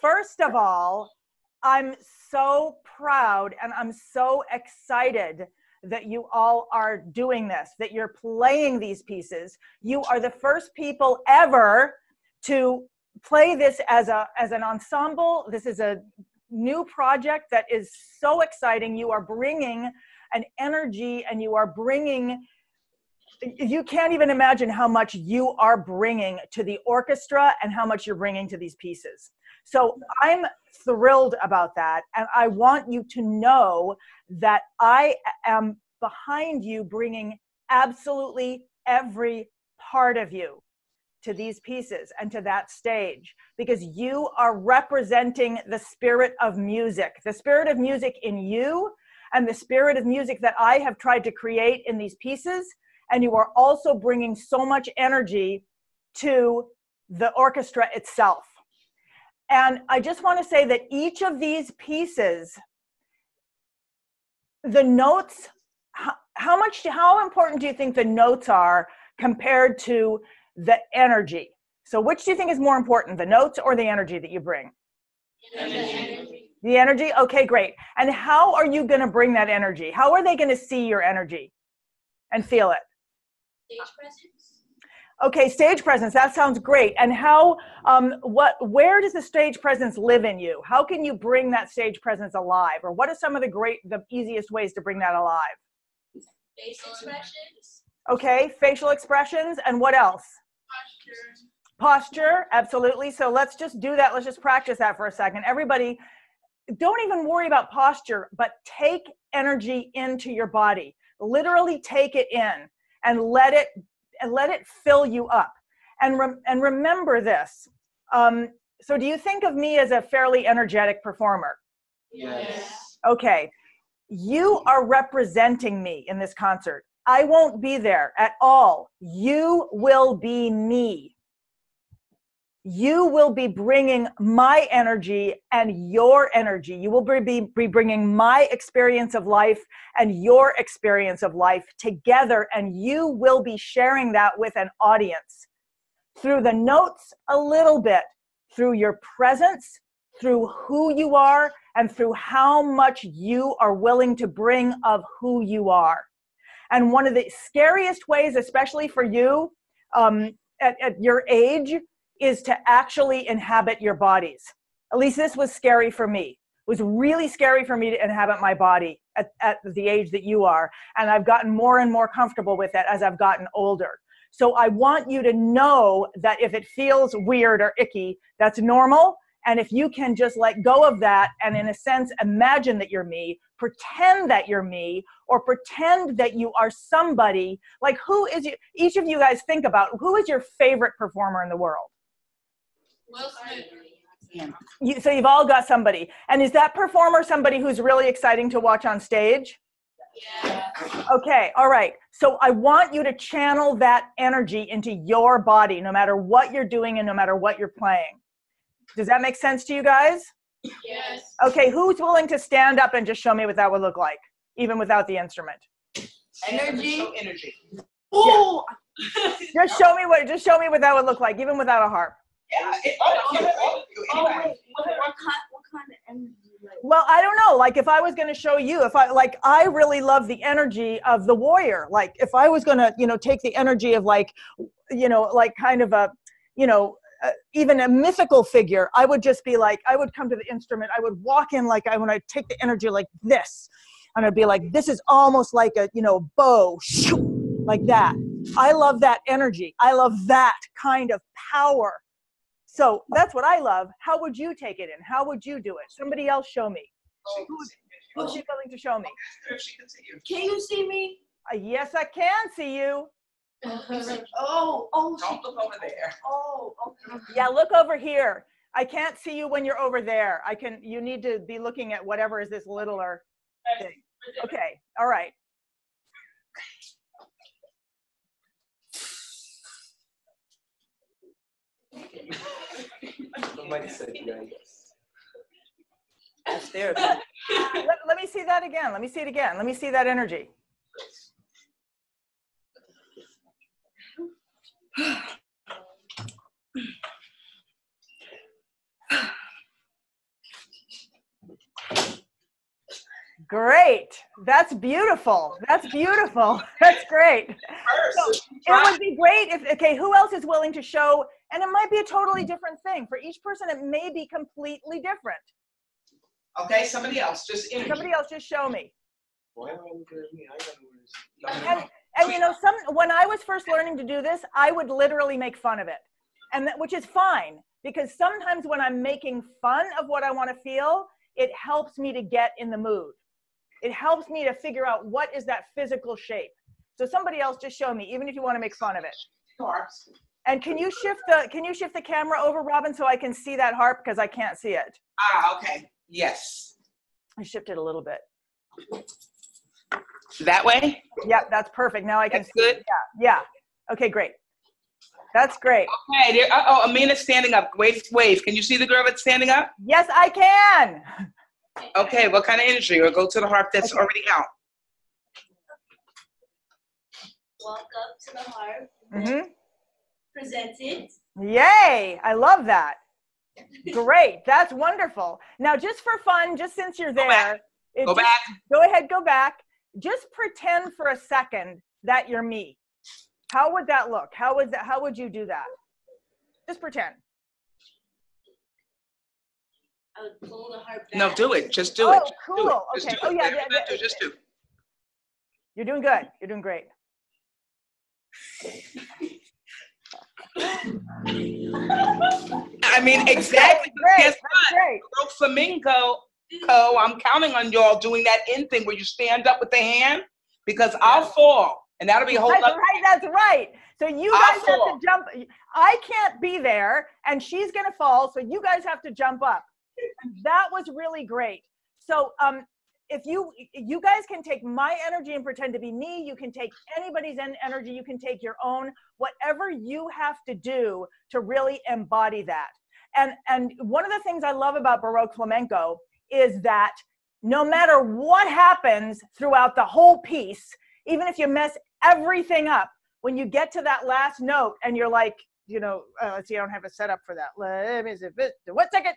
first of all, I'm so proud and I'm so excited that you all are doing this, that you're playing these pieces. You are the first people ever to play this as an ensemble. This is a new project that is so exciting. You are bringing an energy, and you are bringing, you can't even imagine how much you are bringing to the orchestra and how much you're bringing to these pieces. So I'm thrilled about that. And I want you to know that I am behind you, bringing absolutely every part of you to these pieces and to that stage, because you are representing the spirit of music in you, and the spirit of music that I have tried to create in these pieces. And you are also bringing so much energy to the orchestra itself. And I just want to say that each of these pieces, the notes, how important do you think the notes are compared to the energy? So which do you think is more important, the notes or the energy that you bring? The energy? Okay, great. And how are you going to bring that energy? How are they going to see your energy and feel it? Stage presence. Okay, stage presence. That sounds great. And how, where does the stage presence live in you? How can you bring that stage presence alive? Or what are some of the easiest ways to bring that alive? Facial expressions. Okay, facial expressions. And what else? Posture, absolutely. So let's just do that. Let's just practice that for a second. Everybody, don't even worry about posture, but take energy into your body. Literally take it in and let it fill you up. And remember this. So do you think of me as a fairly energetic performer? Yes. Okay. You are representing me in this concert. I won't be there at all. You will be me. You will be bringing my energy and your energy. You will be bringing my experience of life and your experience of life together, and you will be sharing that with an audience through the notes a little bit, through your presence, through who you are, and through how much you are willing to bring of who you are. And one of the scariest ways, especially for you at your age, is to actually inhabit your bodies. At least this was scary for me. It was really scary for me to inhabit my body at the age that you are. And I've gotten more and more comfortable with it as I've gotten older. So I want you to know that if it feels weird or icky, that's normal. And if you can just let go of that and in a sense, imagine that you're me, pretend that you're me, or pretend that you are somebody, like who is you, each of you guys think about, who is your favorite performer in the world? Will Smith. So you've all got somebody. And is that performer somebody who's really exciting to watch on stage? Yeah. Okay, all right. So I want you to channel that energy into your body, no matter what you're doing and no matter what you're playing. Does that make sense to you guys? Yes. Okay, who's willing to stand up and just show me what that would look like, even without the instrument? Energy. Oh! Yeah. Just show me what that would look like, even without a harp. Yeah. What kind of energy? Well, I don't know. Like if I was going to show you, I really love the energy of the warrior. Like if I was going to, take the energy of kind of a, even a mythical figure, I would just be like, I would come to the instrument. I would walk in when I take the energy like this, and I'd be like, this is almost like a, bow, like that. I love that energy. I love that kind of power. So that's what I love. How would you take it in? How would you do it? Somebody else show me. Who's willing to show me? Can you see me? Yes, I can see you. Oh. Don't look over there. Oh, okay. Yeah, look over here. I can't see you when you're over there. You need to be looking at whatever is this littler thing. Okay, all right. Somebody said yes. That's therapy. Let me see that again. Let me see it again. Let me see that energy. Great. That's beautiful. That's beautiful. That's great. So it would be great if, okay, who else is willing to show, and it might be a totally different thing. For each person, it may be completely different. Okay, somebody else, just energy. Somebody else just show me. Why are you looking at me? I gotta know this. And you know, when I was first learning to do this, I would literally make fun of it. And that, which is fine, because sometimes when I'm making fun of what I want to feel, it helps me to get in the mood. It helps me to figure out what is that physical shape. So somebody else just show me, even if you want to make fun of it. Harps. And can you shift the camera over, Robin, so I can see that harp, because I can't see it. Ah, okay. Yes. I shifted a little bit. That way? Yep, that's perfect. Now I can That's see. good? Yeah. Okay, great. That's great. Okay, there, oh, Amina's standing up. Wave. Can you see the girl that's standing up? Yes, I can. Okay, what kind of energy? Or go to the harp that's already out. Walk up to the harp. Mm-hmm. Present it. Yay, I love that. Great, that's wonderful. Now, just for fun, just since you're there, Go back. Go ahead, go back. Just pretend for a second that you're me. How would that look? How would you do that? Just pretend. I would pull the harp back. No, do it. Just do it. Oh, cool. Just Okay. do it. Oh, yeah. Just do it. You're doing good. You're doing great. I mean, exactly. Great. Guess That's what? great. Baroque Flamenco, I'm counting on y'all doing that in thing where you stand up with the hand, because I'll fall, and that'll be a whole That's other. right. That's right. So you guys have to jump. I can't be there, and she's going to fall, so you guys have to jump up. And that was really great. So if you guys can take my energy and pretend to be me, you can take anybody's energy, you can take your own, whatever you have to do to really embody that. And one of the things I love about Baroque Flamenco is that no matter what happens throughout the whole piece, even if you mess everything up, when you get to that last note and you're like, you know, let's see, I don't have a setup for that. Let me see, 1 second.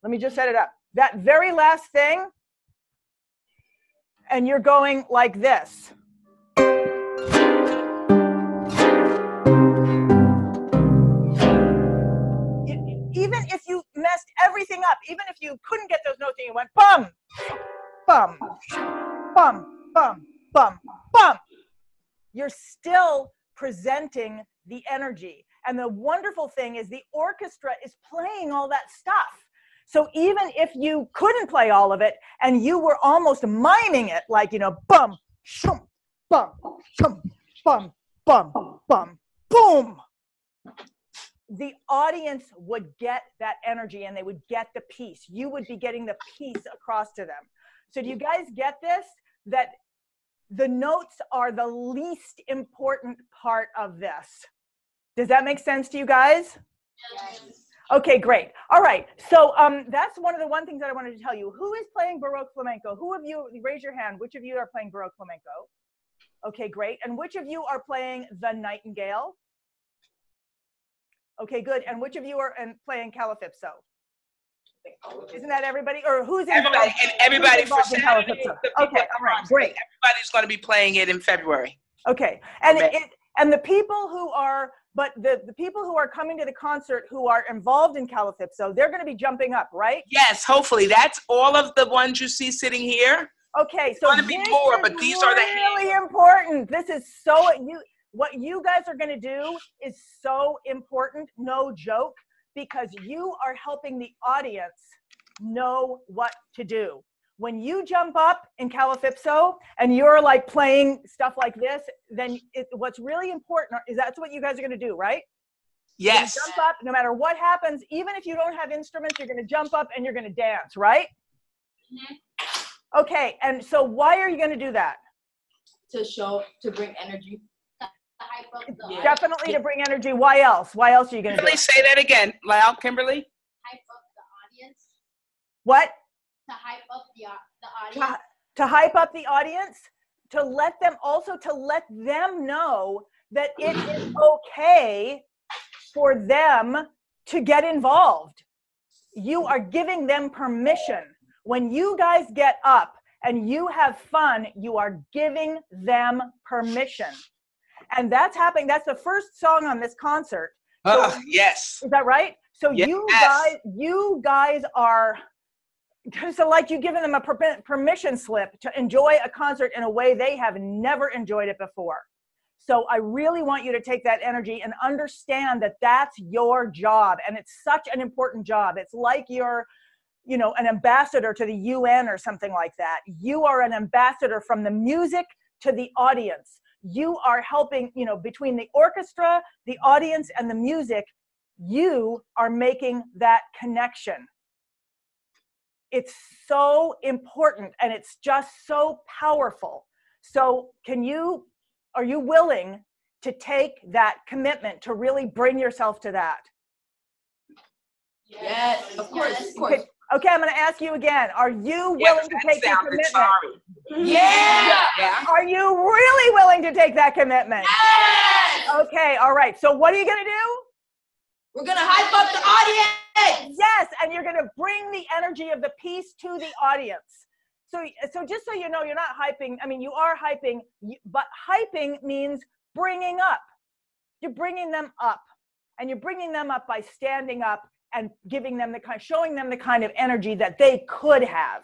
Let me just set it up. That very last thing, and you're going like this. Even if you messed everything up, even if you couldn't get those notes and you went bum, bum, bum, bum, bum, bum, you're still presenting the energy. And the wonderful thing is the orchestra is playing all that stuff. So even if you couldn't play all of it and you were almost miming it, like, you know, bum, shum, bum, shum, bum, bum, bum, boom, the audience would get that energy and they would get the piece. You would be getting the piece across to them. So do you guys get this? That the notes are the least important part of this. Does that make sense to you guys? Yes. Okay, great. All right. So that's one things that I wanted to tell you. Who is playing Baroque Flamenco? Who of you, raise your hand, which of you are playing Baroque Flamenco? Okay, great. And which of you are playing the Nightingale? Okay, good. And which of you are playing Califypso? Isn't that everybody? Or who's involved? Everybody for in Saturday. Califypso? Okay, all right, great. Everybody's going to be playing it in February. Okay, and the people who are, but the people who are coming to the concert who are involved in Califypso, they're going to be jumping up, right? Yes, hopefully. That's all of the ones you see sitting here. Okay, so There's going to be more, but these are the really important. This is so, what you guys are going to do is so important, no joke, because you are helping the audience know what to do. When you jump up in Califypso and you're like playing stuff like this, then what's really important is that's what you guys are going to do, right? Yes. Jump up, no matter what happens, even if you don't have instruments, you're going to jump up and you're going to dance, right? Mm-hmm. Okay, and so why are you going to do that? To bring energy. Definitely to bring energy. Why else? Why else are you going to do it? Say that again, loud, Kimberly. Hype up the audience. What? To hype up the audience. To hype up the audience, to let them know that it is okay for them to get involved. You are giving them permission. When you guys get up and you have fun, you are giving them permission. And that's happening. That's the first song on this concert. So, yes. Is that right? So yes. you guys are, so like you've given them a permission slip to enjoy a concert in a way they have never enjoyed it before. So I really want you to take that energy and understand that that's your job. And it's such an important job. It's like you're, you know, an ambassador to the UN or something like that. You are an ambassador from the music to the audience. You are helping, you know, between the orchestra, the audience, and the music, you are making that connection. It's so important and it's just so powerful. So are you willing to take that commitment to really bring yourself to that? Yes, of course, of course. Okay, I'm going to ask you again. Are you willing to take that commitment? Sorry. Yeah. Are you really willing to take that commitment? Yes. Okay, all right. So what are you going to do? We're going to hype up the audience. Yes, and you're going to bring the energy of the piece to the audience. So just so you know, you're not hyping. I mean, you are hyping, but hyping means bringing up. You're bringing them up, and you're bringing them up by standing up and giving them showing them the kind of energy that they could have.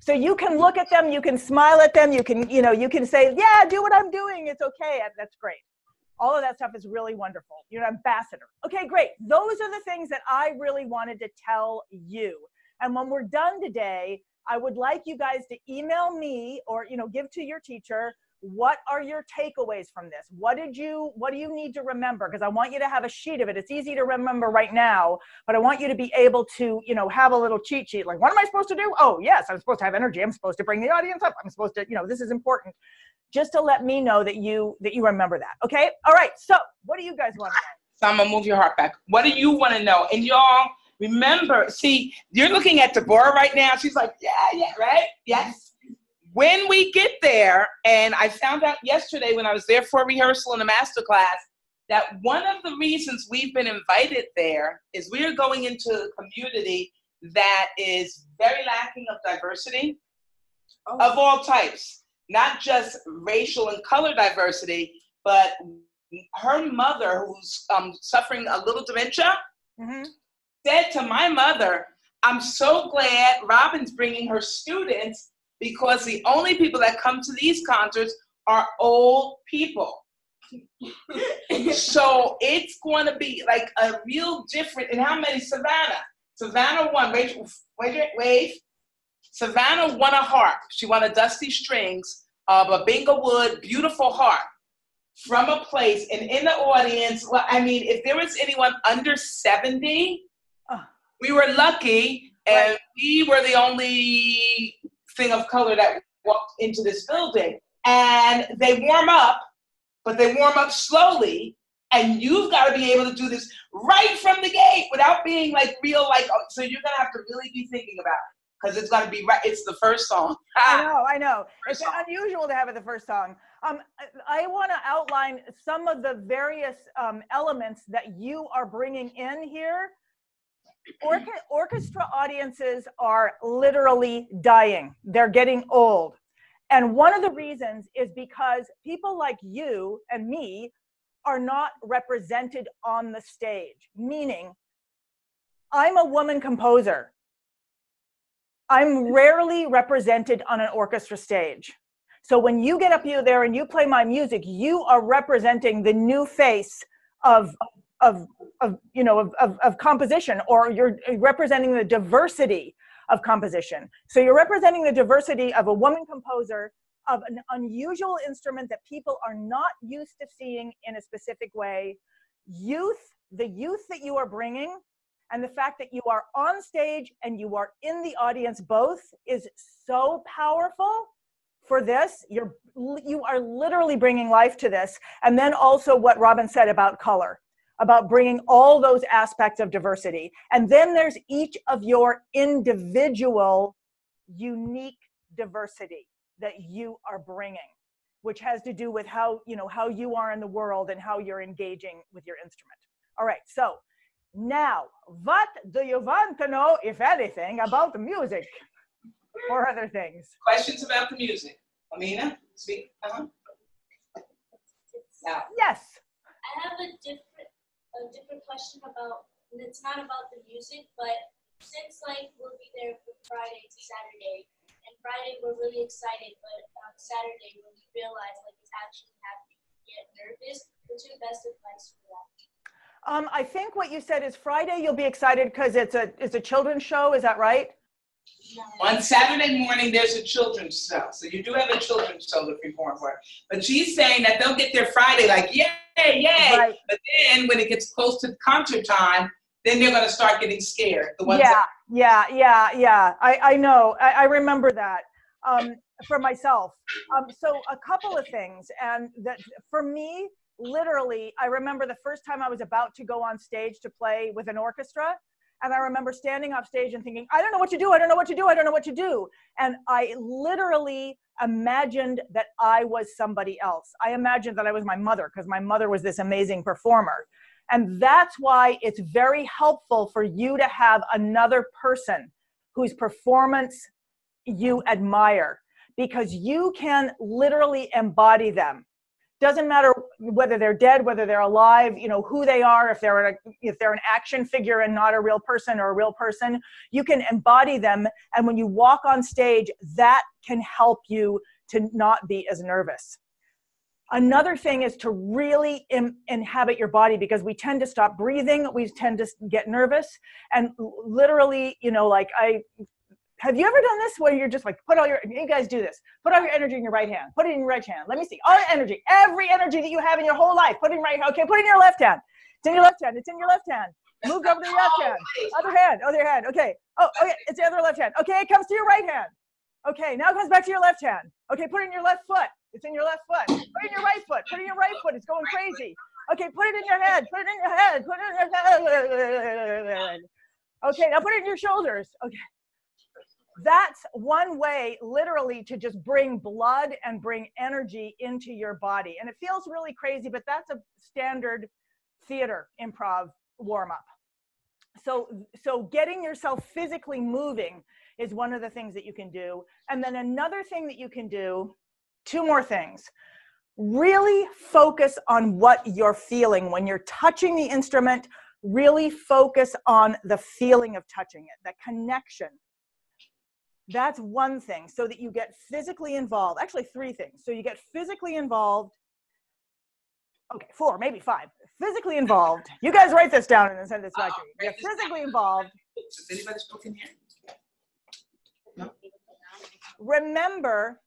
So you can look at them, you can smile at them, you can say, yeah, do what I'm doing. It's okay. That's great. All of that stuff is really wonderful. You're an ambassador. Okay, great. Those are the things that I really wanted to tell you. And when we're done today, I would like you guys to email me or, you know, give to your teacher, what are your takeaways from this? What do you need to remember? Because I want you to have a sheet of it. It's easy to remember right now, but I want you to be able to, you know, have a little cheat sheet. Like, what am I supposed to do? Oh, yes, I'm supposed to have energy. I'm supposed to bring the audience up. I'm supposed to, you know, this is important. Just to let me know that you remember that. Okay. All right. So what do you guys want to know? So I'm gonna move your heart back. What do you want to know? And y'all remember, see, you're looking at Deborah right now. She's like, yeah, right? Yes. When we get there, and I found out yesterday when I was there for a rehearsal in a master class, that one of the reasons we've been invited there is we are going into a community that is very lacking of diversity of all types, not just racial and color diversity, but her mother, who's suffering a little dementia, said to my mother, I'm so glad Robbin's bringing her students because the only people that come to these concerts are old people. So it's going to be like a real different, and how many? Savannah won, wave. Savannah won a harp. She won a Dusty Strings of a Bingo Wood, beautiful harp from a place. And in the audience, well, I mean, if there was anyone under 70, we were lucky, and we were the only thing of color that walked into this building. And they warm up, but they warm up slowly, and you've got to be able to do this right from the gate without being like real, like, so you're going to have to really be thinking about it, because it's going to be right. It's the first song. I know. It's unusual to have it the first song. I want to outline some of the various elements that you are bringing in here. Orchestra audiences are literally dying. They're getting old. And one of the reasons is because people like you and me are not represented on the stage. Meaning, I'm a woman composer. I'm rarely represented on an orchestra stage. So when you get up there and you play my music, you are representing the new face of composition, or you're representing the diversity of composition. So you're representing the diversity of a woman composer, of an unusual instrument that people are not used to seeing in a specific way. The youth that you are bringing, and the fact that you are on stage and you are in the audience both, is so powerful for this. You are literally bringing life to this. And then also what Robbin said about color, about bringing all those aspects of diversity. And then there's each of your individual unique diversity that you are bringing, which has to do with how you are in the world and how you're engaging with your instrument. All right, so now, what do you want to know, if anything, about the music? Or other things. Questions about the music? Amina, speak. Now. Yes. I have a different question about, and it's not about the music, but since like we'll be there from Friday to Saturday, and Friday we're really excited, but on Saturday when we realize like it's actually happening, we get nervous. What's your best advice for that? I think what you said is Friday you'll be excited because it's a children's show. Is that right? On Saturday morning, there's a children's show. So you do have a children's show to perform for. But she's saying that they'll get there Friday like, yay, yay. Right. But then when it gets close to concert time, then they're going to start getting scared. The ones Yeah. I know. I remember that for myself. So a couple of things. And that for me, literally, I remember the first time I was about to go on stage to play with an orchestra. And I remember standing off stage and thinking, I don't know what to do. I don't know what to do. I don't know what to do. And I literally imagined that I was somebody else. I imagined that I was my mother because my mother was this amazing performer. And that's why it's very helpful for you to have another person whose performance you admire, because you can literally embody them. Doesn't matter whether they're dead, whether they're alive, you know, who they are, if they're an action figure and not a real person or a real person, you can embody them. And when you walk on stage, that can help you to not be as nervous. Another thing is to really inhabit your body, because we tend to stop breathing. We tend to get nervous. And literally, you know, like have you ever done this where you're just like, you guys do this, put all your energy in your right hand, put it in your right hand. Let me see, all your energy, every energy that you have in your whole life, put it in right hand. Okay, put it in your left hand. It's in your left hand, it's in your left hand. Moved over to your left hand, other hand, okay. Oh, okay, it's the other left hand. Okay, it comes to your right hand. Okay, now it comes back to your left hand. Okay, put it in your left foot. It's in your left foot. Put it in your right foot. Put it in your right foot. It's going crazy. Okay, put it in your head. Put it in your head. Put it in your head. Okay, now put it in your shoulders. Okay. That's one way, literally, to just bring blood and bring energy into your body. And it feels really crazy, but that's a standard theater improv warm-up. So getting yourself physically moving is one of the things that you can do. And then another thing that you can do, two more things. Really focus on what you're feeling. When you're touching the instrument, really focus on the feeling of touching it, the connection. That's one thing, so that you get physically involved. Actually, three things. So you get physically involved. Okay, four, maybe five. Physically involved. You guys write this down and then send this back to me. Get physically involved. Is anybody spoken here? No? Remember,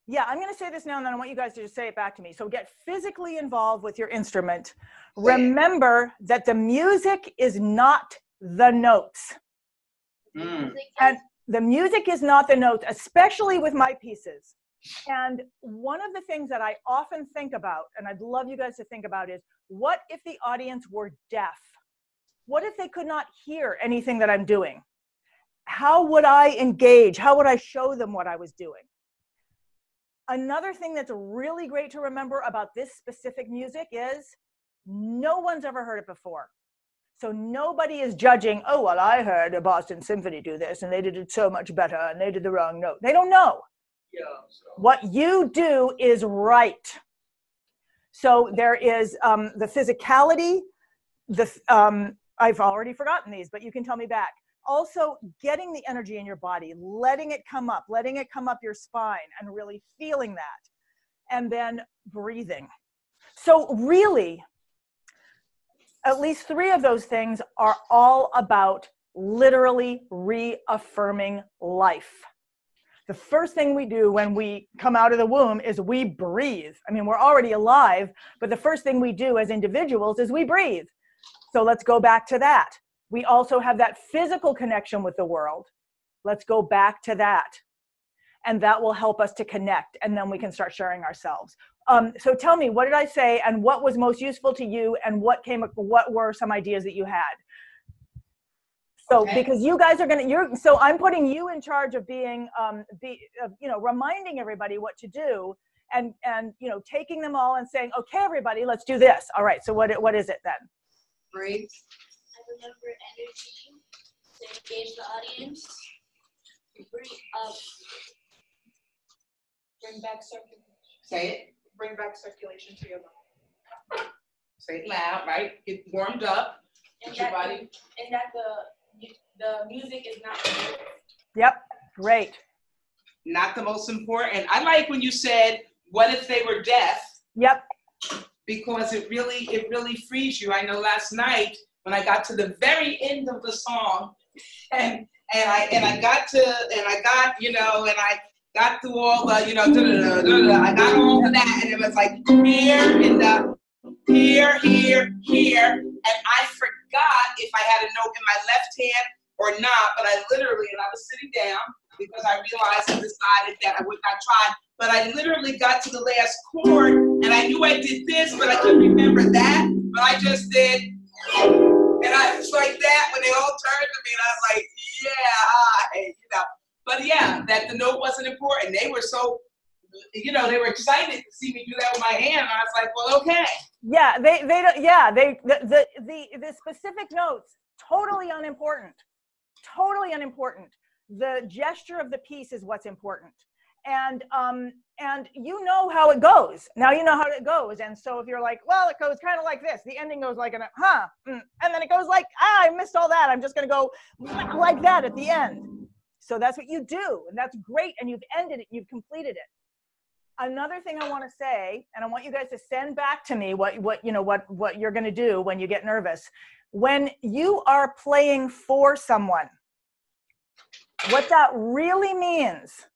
yeah, I'm going to say this now and then I want you guys to just say it back to me. So get physically involved with your instrument. Remember that the music is not the notes. And the music is not the notes, especially with my pieces. And one of the things that I often think about, and I'd love you guys to think about, is what if the audience were deaf? What if they could not hear anything that I'm doing? How would I engage? How would I show them what I was doing? Another thing that's really great to remember about this specific music is no one's ever heard it before. So nobody is judging, oh, well, I heard a Boston Symphony do this, and they did it so much better, and they did the wrong note. They don't know. Yeah, so. What you do is right. So there is the physicality, I've already forgotten these, but you can tell me back. Also, getting the energy in your body, letting it come up your spine, and really feeling that. And then breathing. So really, at least three of those things are all about literally reaffirming life. The first thing we do when we come out of the womb is we breathe. I mean, we're already alive, but the first thing we do as individuals is we breathe. So let's go back to that. We also have that physical connection with the world. Let's go back to that. And that will help us to connect, and then we can start sharing ourselves. So tell me, what did I say, and what was most useful to you, and what were some ideas that you had? So okay. Because you guys are so I'm putting you in charge of being, reminding everybody what to do, and taking them all and saying, okay, everybody, let's do this. All right. So what is it then? Breathe. I remember energy to engage the audience. Bring back circulation. Say it. Bring back circulation to your body. Say it loud, right? Get warmed up. And Your that, body. and that the music is not the lyrics. Yep, great. Not the most important. I like when you said, what if they were deaf? Yep. Because it really frees you. I know last night when I got to the very end of the song, and I got through all the, I got all of that, and it was like here and here, and I forgot if I had a note in my left hand or not, but I literally, and I was sitting down because I realized and decided that I would not try, but I literally got to the last chord, and I knew I did this, but I couldn't remember that, but I just did, and I was like that when they all turned to me, and I was like, yeah, but yeah, that the note wasn't important. They were so, they were excited to see me do that with my hand, and I was like, well, okay. Yeah, the specific notes, totally unimportant. Totally unimportant. The gesture of the piece is what's important. And you know how it goes. Now you know how it goes. And so if you're like, well, it goes kind of like this. The ending goes like, and then it goes like, I missed all that. I'm just going to go like that at the end. So that's what you do. And that's great. And you've ended it. You've completed it. Another thing I want to say, and I want you guys to send back to me what you're going to do when you get nervous. When you are playing for someone, what that really means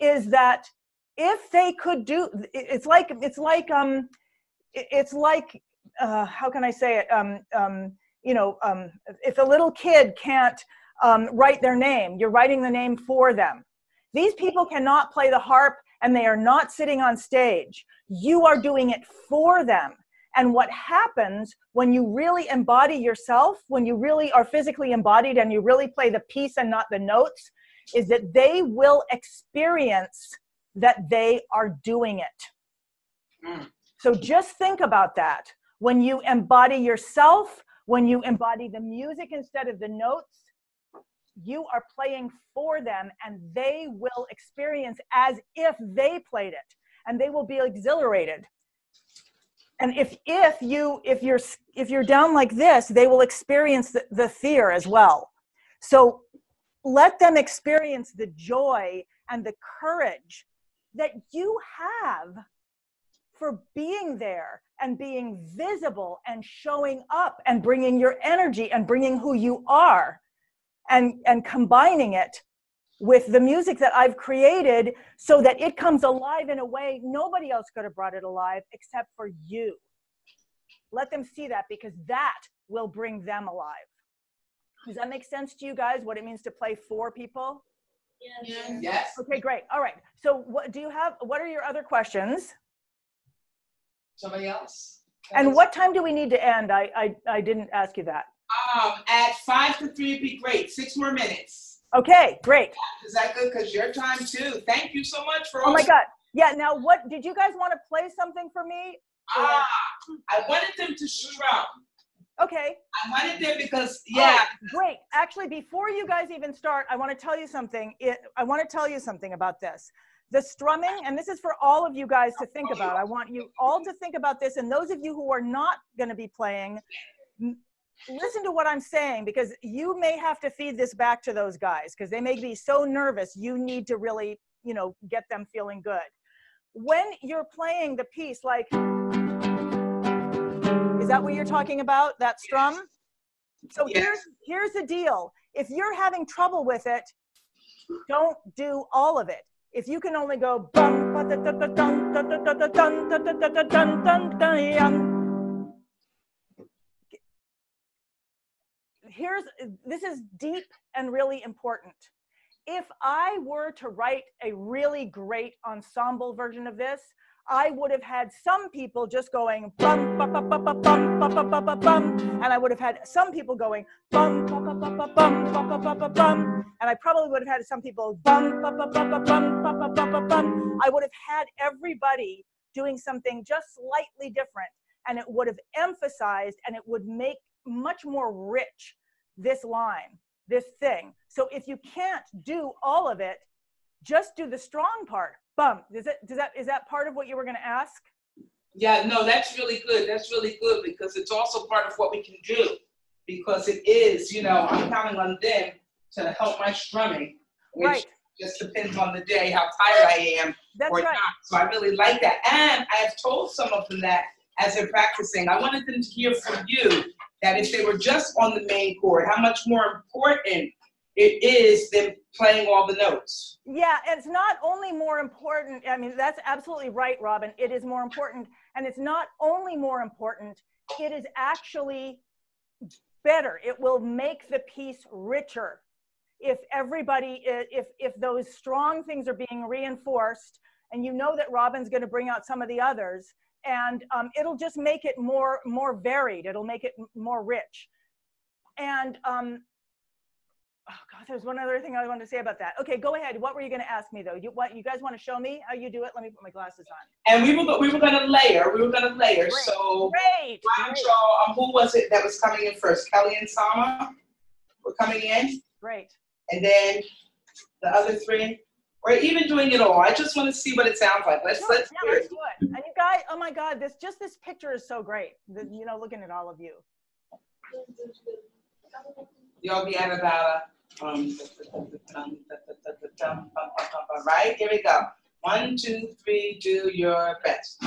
is that if they could do, it's like how can I say it? If a little kid can't write their name, you're writing the name for them. These people cannot play the harp, and they are not sitting on stage. You are doing it for them. And what happens when you really embody yourself, when you really are physically embodied and you really play the piece and not the notes, is that they will experience that they are doing it. So just think about that. When you embody yourself, when you embody the music instead of the notes, you are playing for them, and they will experience as if they played it, and they will be exhilarated. And if you're down like this, they will experience the fear as well. So let them experience the joy and the courage that you have for being there and being visible and showing up and bringing your energy and bringing who you are. And combining it with the music that I've created so that it comes alive in a way nobody else could have brought it alive except for you. Let them see that, because that will bring them alive. Does that make sense to you guys, what it means to play for people? Yes. Yes. Okay, great. All right. So what are your other questions? Somebody else? And what time do we need to end? I didn't ask you that. At 2:55 would be great. 6 more minutes. Okay, great. Is that good? Because your time too. Thank you so much for. Oh my God. Yeah. Now, what did you guys want to play something for me? I wanted them to strum. Okay. I wanted them because Great. Actually, before you guys even start, I want to tell you something. I want to tell you something about this. The strumming, and this is for all of you guys to think about. I want you all to think about this, and those of you who are not going to be playing, listen to what I'm saying, because you may have to feed this back to those guys because they may be so nervous. You need to really, get them feeling good. When you're playing the piece, like, is that what you're talking about? That strum? So here's the deal. If you're having trouble with it, don't do all of it. If you can only go bum, this is deep and really important. If I were to write a really great ensemble version of this, I would have had some people just going bum, bum, bum, bum, bum, bum, bum, bum, bum, bum, and I would have had some people going bum, bum, bum, bum, bum, bum, bum, bum, bum, bum, and I probably would have had some people bum, bum, bum, bum, bum, bum, bum, bum, bum, bum. I would have had everybody doing something just slightly different, and it would have emphasized and it would make much more rich this line. this thing. So if you can't do all of it, just do the strong part. Bum. Is that part of what you were going to ask? Yeah, no, that's really good. That's really good because it's also part of what we can do. Because it is, you know, I'm counting on them to help my strumming, which just depends on the day, how tired I am or not. So I really like that. And I have told some of them that as they're practicing, I wanted them to hear from you that if they were just on the main chord, how much more important it is than playing all the notes. Yeah, it's not only more important, I mean, that's absolutely right, Robbin. It is more important, and it's not only more important, it is actually better. It will make the piece richer if everybody, if those strong things are being reinforced, and you know that Robbin's going to bring out some of the others, and it'll just make it more varied. It'll make it more rich. And oh God, there's one other thing I wanted to say about that. Okay, go ahead. What were you going to ask me though? You guys want to show me how you do it? Let me put my glasses on. And we were going to layer. Great. So Great. why don't y'all, who was it that was coming in first? Kelly and Sama were coming in. Great. And then the other three. We're even doing it all. I just want to see what it sounds like. Let's hear it. do it. And you guys, oh my God, this picture is so great. You know, looking at all of you. You'll be at about right? Here we go. 1, 2, 3, do your best.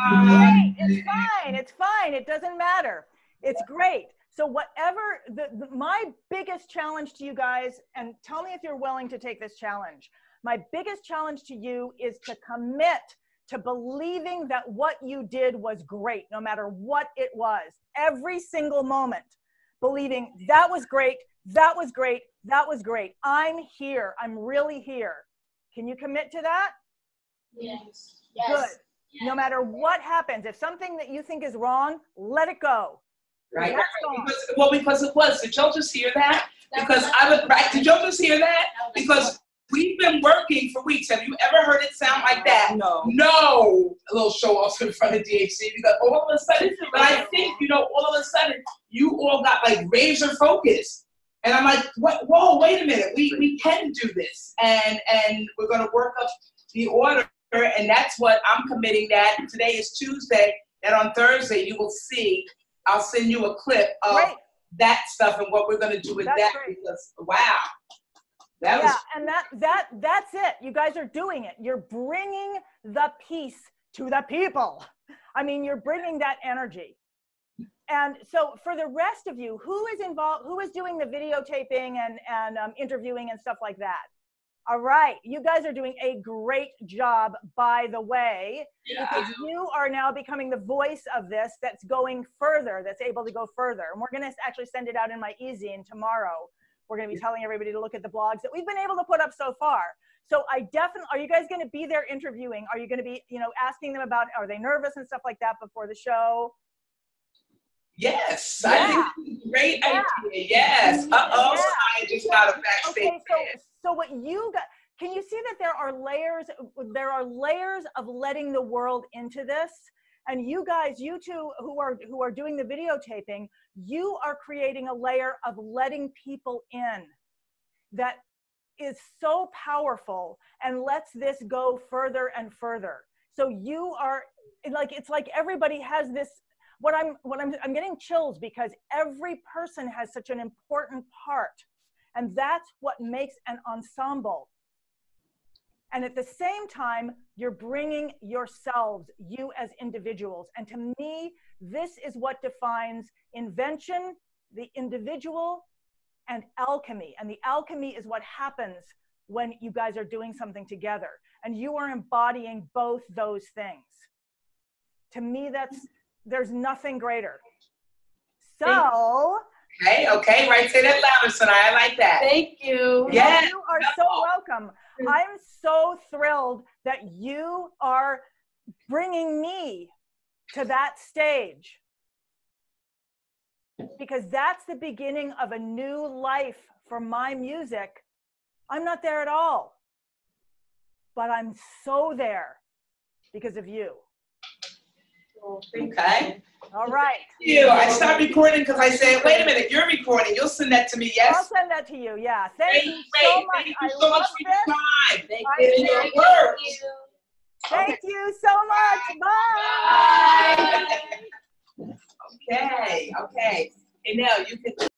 Great. It's fine. It's fine. It doesn't matter. It's great. So whatever, my biggest challenge to you guys, and tell me if you're willing to take this challenge. My biggest challenge to you is to commit to believing that what you did was great, no matter what it was. Every single moment, believing that was great, that was great, that was great. I'm here. I'm really here. Can you commit to that? Yes. Good. No matter what happens, if something that you think is wrong, let it go. Right. Because it was. Did y'all just hear that? Because did y'all just hear that? Because we've been working for weeks. Have you ever heard it sound like that? No. No. A little show off in front of DHC because all of a sudden, but I think, all of a sudden, you all got like razor focused. And I'm like, whoa, wait a minute. We can do this. And we're going to work up the order. And that's what I'm committing that. Today is Tuesday. And on Thursday, you will see, I'll send you a clip of that stuff and what we're going to do with that. Great. Because, wow. And that's it. You guys are doing it. You're bringing the peace to the people. I mean, you're bringing that energy. And so for the rest of you, who is involved, who is doing the videotaping and interviewing and stuff like that? All right, you guys are doing a great job, by the way, because you are now becoming the voice of this that's going further, that's able to go further. And we're going to actually send it out in my e-zine tomorrow. We're going to be telling everybody to look at the blogs that we've been able to put up so far. So are you guys going to be there interviewing? Are you going to be, asking them about, are they nervous and stuff like that before the show? Yes, I think it's a great idea. Yes. I just got a backstage. Okay, so what you got, can you see that there are layers of letting the world into this? And you guys, you two who are doing the videotaping, you are creating a layer of letting people in that is so powerful and lets this go further and further. So you are like, it's like everybody has this, I'm getting chills because every person has such an important part. And that's what makes an ensemble. And at the same time, you're bringing yourselves, you as individuals. And to me, this is what defines invention, the individual, and alchemy. And the alchemy is what happens when you guys are doing something together. And you are embodying both those things. To me, there's nothing greater. So... Okay, right. Say that louder, Sonai. I like that. Thank you. Yeah. You are so welcome. I'm so thrilled that you are bringing me to that stage, because that's the beginning of a new life for my music. I'm not there at all, but I'm so there because of you. Okay. All right. Thank you. I stopped recording because I said, wait a minute, you're recording. You'll send that to me, yes? I'll send that to you. Yeah. Thank you so much. Thank you I so love much for your this. time. Thank I And your work. Thank you so much. Bye. Okay, okay. And now you can